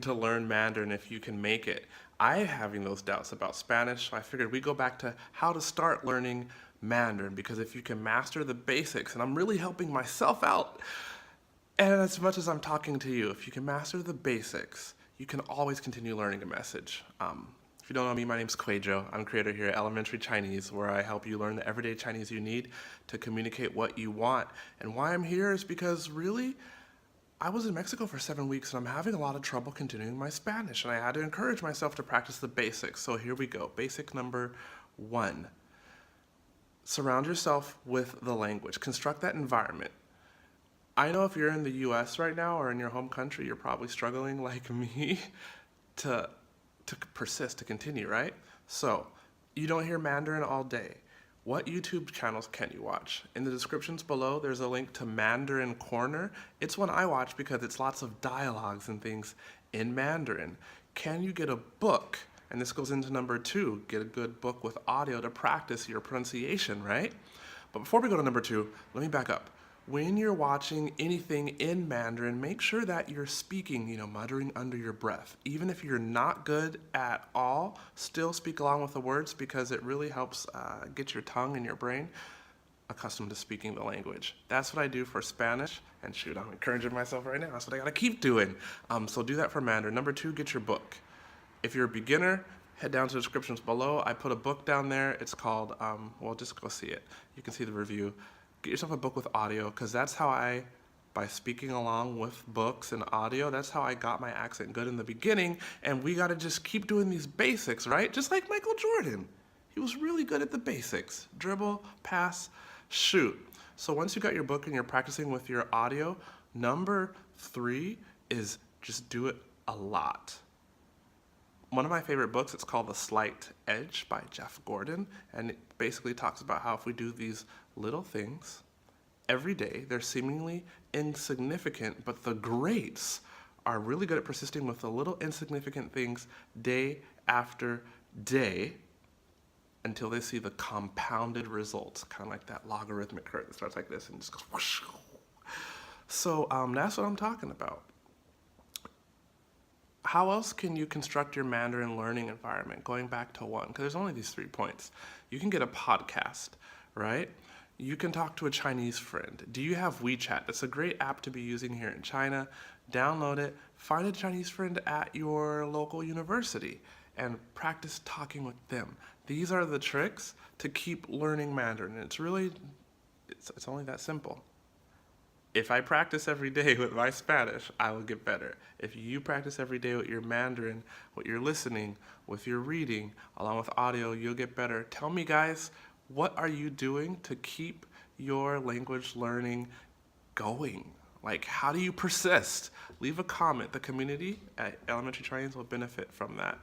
to learn Mandarin if you can make it. I'm having those doubts about Spanish, so I figured we go back to how to start learning Mandarin, because if you can master the basics, and I'm really helping myself out, and as much as I'm talking to you, if you can master the basics, you can always continue learning a message. If you don't know me, my name's Kwadwo. I'm creator here at Elementary Chinese, where I help you learn the everyday Chinese you need to communicate what you want. And why I'm here is because really, I was in Mexico for 7 weeks and I'm having a lot of trouble continuing my Spanish, and I had to encourage myself to practice the basics. So here we go. Basic number 1. Surround yourself with the language. Construct that environment. I know if you're in the US right now or in your home country, you're probably struggling like me to persist, to continue, right? So you don't hear Mandarin all day. What YouTube channels can you watch? In the descriptions below, there's a link to Mandarin Corner. It's one I watch because it's lots of dialogues and things in Mandarin. Can you get a book? And this goes into number 2, get a good book with audio to practice your pronunciation, right? But before we go to number 2, let me back up. When you're watching anything in Mandarin, make sure that you're speaking, muttering under your breath. Even if you're not good at all, still speak along with the words, because it really helps get your tongue and your brain accustomed to speaking the language. That's what I do for Spanish, and shoot, I'm encouraging myself right now. That's what I gotta keep doing. So do that for Mandarin. Number 2, get your book. If you're a beginner, head down to the descriptions below. I put a book down there. It's called, just go see it. You can see the review. Get yourself a book with audio, because that's how by speaking along with books and audio, that's how I got my accent good in the beginning, and we gotta just keep doing these basics, right? Just like Michael Jordan. He was really good at the basics. Dribble, pass, shoot. So once you got your book and you're practicing with your audio, number 3 is just do it a lot. One of my favorite books, it's called The Slight Edge by Jeff Gordon, and it basically talks about how if we do these little things every day, they're seemingly insignificant, but the greats are really good at persisting with the little insignificant things day after day until they see the compounded results, kind of like that logarithmic curve that starts like this and just goes whoosh. So that's what I'm talking about. How else can you construct your Mandarin learning environment? Going back to 1, because there's only these 3 points. You can get a podcast, right? You can talk to a Chinese friend. Do you have WeChat? It's a great app to be using here in China. Download it, find a Chinese friend at your local university, and practice talking with them. These are the tricks to keep learning Mandarin. It's only that simple. If I practice every day with my Spanish, I will get better. If you practice every day with your Mandarin, with your listening, with your reading, along with audio, you'll get better. Tell me, guys, what are you doing to keep your language learning going? Like, how do you persist? Leave a comment. The community at Elementary Chinese will benefit from that.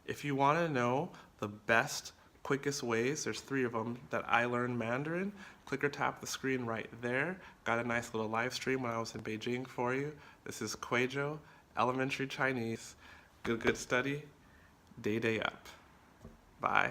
If you want to know the best, quickest ways, there's 3 of them, that I learned Mandarin, click or tap the screen right there. Got a nice little live stream when I was in Beijing for you. This is Kwadwo, Elementary Chinese. Good study. Day up. Bye.